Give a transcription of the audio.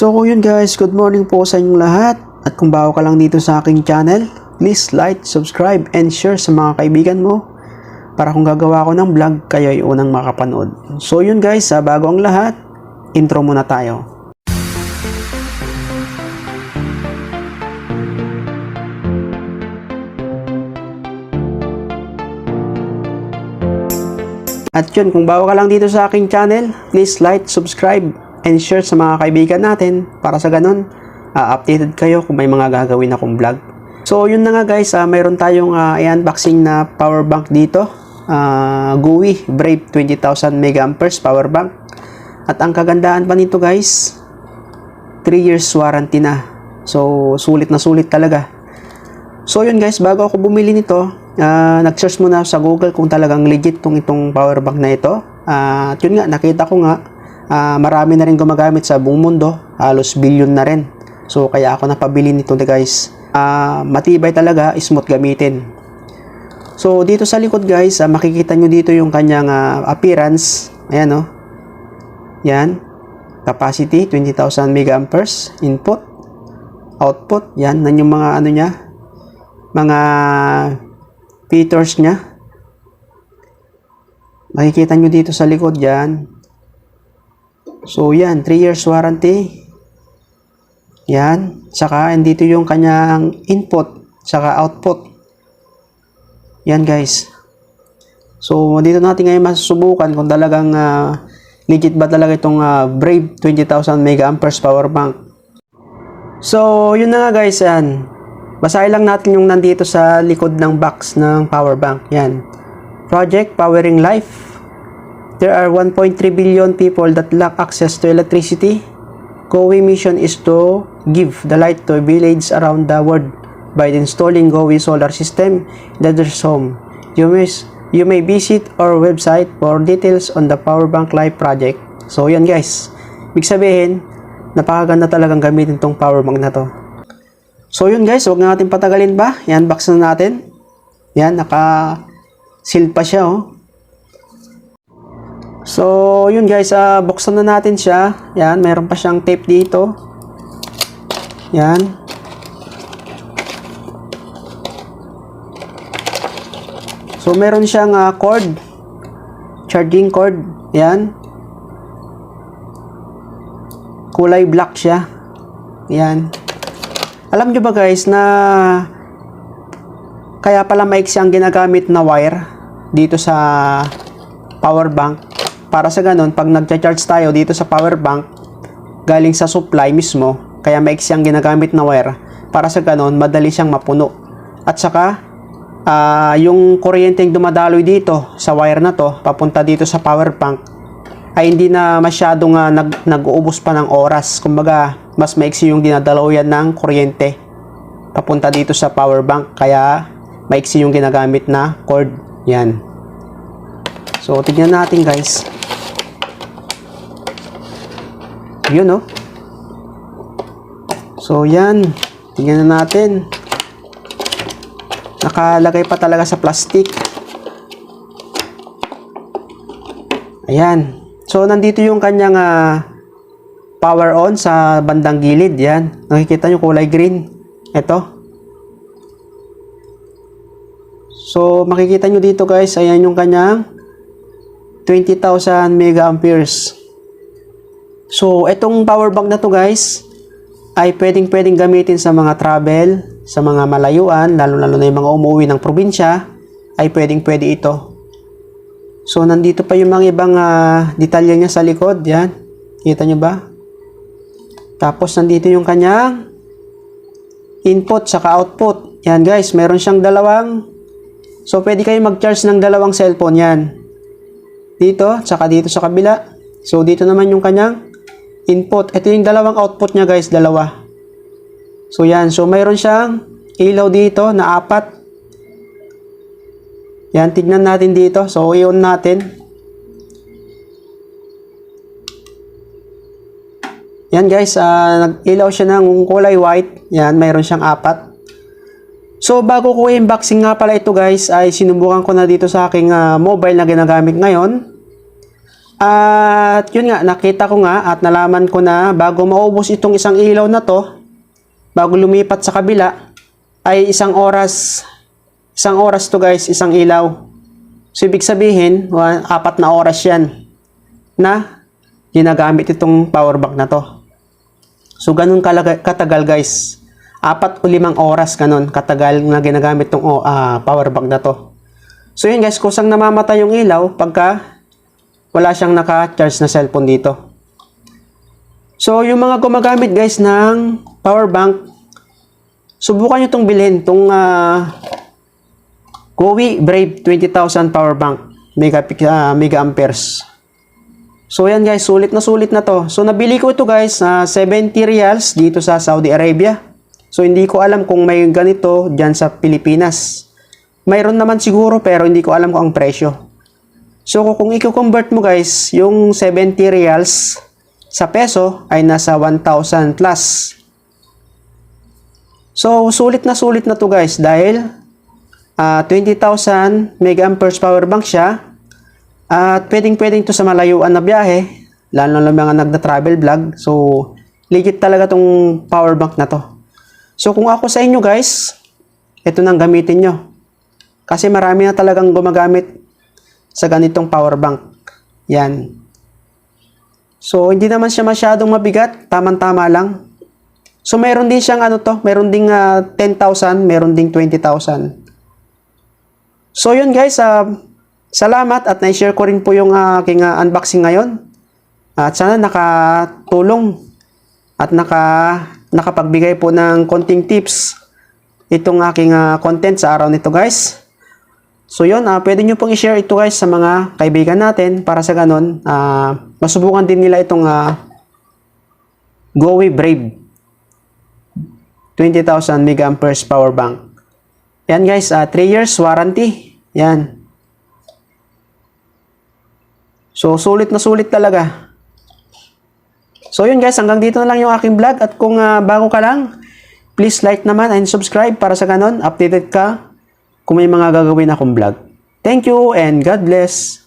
So yun guys, good morning po sa inyong lahat. At kung bago ka lang dito sa aking channel, please like, subscribe, and share sa mga kaibigan mo para kung gagawa ko ng vlog, kayo ay unang makapanood. So yun guys, bago ang lahat, intro muna tayo. At yun, kung bago ka lang dito sa aking channel, please like, subscribe, and share sa mga kaibigan natin para sa ganun, updated kayo kung may mga gagawin akong vlog. So yun na nga guys, mayroon tayong i-unboxing na power bank dito. GUI Brave 20,000 mAh power bank. At ang kagandaan pa nito guys, 3 years warranty na. So sulit na sulit talaga. So yun guys, bago ako bumili nito, nag-search muna sa Google kung talagang legit itong power bank na ito. At yun nga, nakita ko nga, marami na rin gumagamit sa buong mundo, halos billion na rin. So kaya ako napabili nito guys. Matibay talaga, smooth gamitin. So dito sa likod guys, makikita nyo dito yung kanyang appearance. Ayan o. Yan. Capacity 20,000 mAh. Input, output. Yan. Yan yung mga ano niya, mga features niya. Makikita nyo dito sa likod yan. So yan, 3 years warranty. Yan. Saka dito yung kanyang input, saka output. Yan guys. So dito natin ngayon masusubukan kung talagang legit ba talaga itong Brave 20,000 mAh power bank. So yun na nga guys, yan. Basahin lang natin yung nandito sa likod ng box ng power bank. Yan. Project Powering Life. There are 1.3 billion people that lack access to electricity. GOWI mission is to give the light to villages around the world by installing GOWI solar system in their home. You may visit our website for details on the Power Bank Life project. So yan guys. Ibig sabihin, napakaganda talagang gamitin tong power bank na to. So yun guys, huwag na natin patagalin pa. Yan, box na natin. Yan, naka-seal pa siya oh. So, yun guys, buksan na natin siya. Yan, mayroon pa siyang tape dito. Yan. So, meron siyang cord. Charging cord. Yan. Kulay black siya. Yan. Alam nyo ba guys na kaya pala maiksi ang ginagamit na wire dito sa power bank? Para sa ganun, pag nagcha-charge tayo dito sa power bank, galing sa supply mismo, kaya maiksi ang ginagamit na wire. Para sa ganun, madali siyang mapuno. At saka, yung kuryente yung dumadaloy dito sa wire na to, papunta dito sa power bank, ay hindi na masyadong nag-uubos pa ng oras. Kumbaga, mas maiksi yung dinadaloyan ng kuryente papunta dito sa power bank. Kaya, maiksi yung ginagamit na cord. Yan. So, tignan natin guys. Yun oh. So yan, tingnan na natin. Nakalagay pa talaga sa plastic. Ayan. So nandito yung kanyang power on sa bandang gilid. Yan. Nakikita nyo kulay green. Ito. So makikita nyo dito guys, ayan yung kanyang 20,000 mAh. So, itong power bank na to guys, ay pwedeng gamitin sa mga travel, sa mga malayuan, lalo-lalo na yung mga umuwi ng probinsya, ay pwede ito. So, nandito pa yung mga ibang detalye niya sa likod, yan. Kita nyo ba? Tapos, nandito yung kanyang input, saka output. Yan guys, meron siyang dalawang, so pwede kayo mag-charge ng dalawang cellphone yan. Dito, saka dito sa kabila. So, dito naman yung kanyang input. Ito yung dalawang output niya guys, dalawa. So yan, so mayroon siyang ilaw dito na 4. Yan, tignan natin dito. So i-on natin. Yan guys, nag-ilaw siya ng kulay white. Yan, mayroon siyang 4. So bago ko i-unboxing nga pala ito guys, ay sinubukan ko na dito sa aking mobile na ginagamit ngayon. At yun nga, nakita ko nga at nalaman ko na bago maubos itong isang ilaw na to, bago lumipat sa kabila, ay isang oras to guys, isang ilaw. So ibig sabihin, 4 na oras yan na ginagamit itong power bank na to. So ganun katagal guys. 4 o 5 oras ganun katagal na ginagamit itong power bank na to. So yun guys, kusang namamatay yung ilaw pagka wala siyang naka-charge na cellphone dito. So yung mga gumagamit guys ng power bank, subukan nyo itong bilhin, itong GOWI Brave 20,000 power bank, mega amperes. So yan guys, sulit na to. So nabili ko ito guys na 70 reals dito sa Saudi Arabia. So hindi ko alam kung may ganito dyan sa Pilipinas. Mayroon naman siguro pero hindi ko alam kung ang presyo. So kung i-convert mo guys, yung 70 reals sa peso ay nasa 1,000 plus. So sulit na to guys dahil 20,000 mega amperes power bank siya. At pwedeng to sa malayuan na biyahe, lalo na mga nagda-travel vlog. So legit talaga tong power bank na to. So kung ako sa inyo guys, ito nang gamitin nyo. Kasi marami na talagang gumagamit sa ganitong power bank. Yan. So, hindi naman siya masyadong mabigat. Tamang-tama lang. So, mayroon din siyang mayroon ding 10,000, mayroon ding 20,000. So, yun guys. Salamat at na-share ko rin po yung aking unboxing ngayon. At sana nakatulong at nakapagbigay po ng konting tips itong aking content sa araw nito guys. So yun, pwede nyo pong i-share ito guys sa mga kaibigan natin para sa ganun, masubukan din nila itong GOWI Brave 20,000 mega amperes power bank. Yan guys, 3 years warranty. Yan. So sulit na sulit talaga. So yun guys, hanggang dito na lang yung aking vlog at kung bago ka lang, please like naman and subscribe para sa ganun, updated ka kung may mga gagawin akong vlog. Thank you and God bless.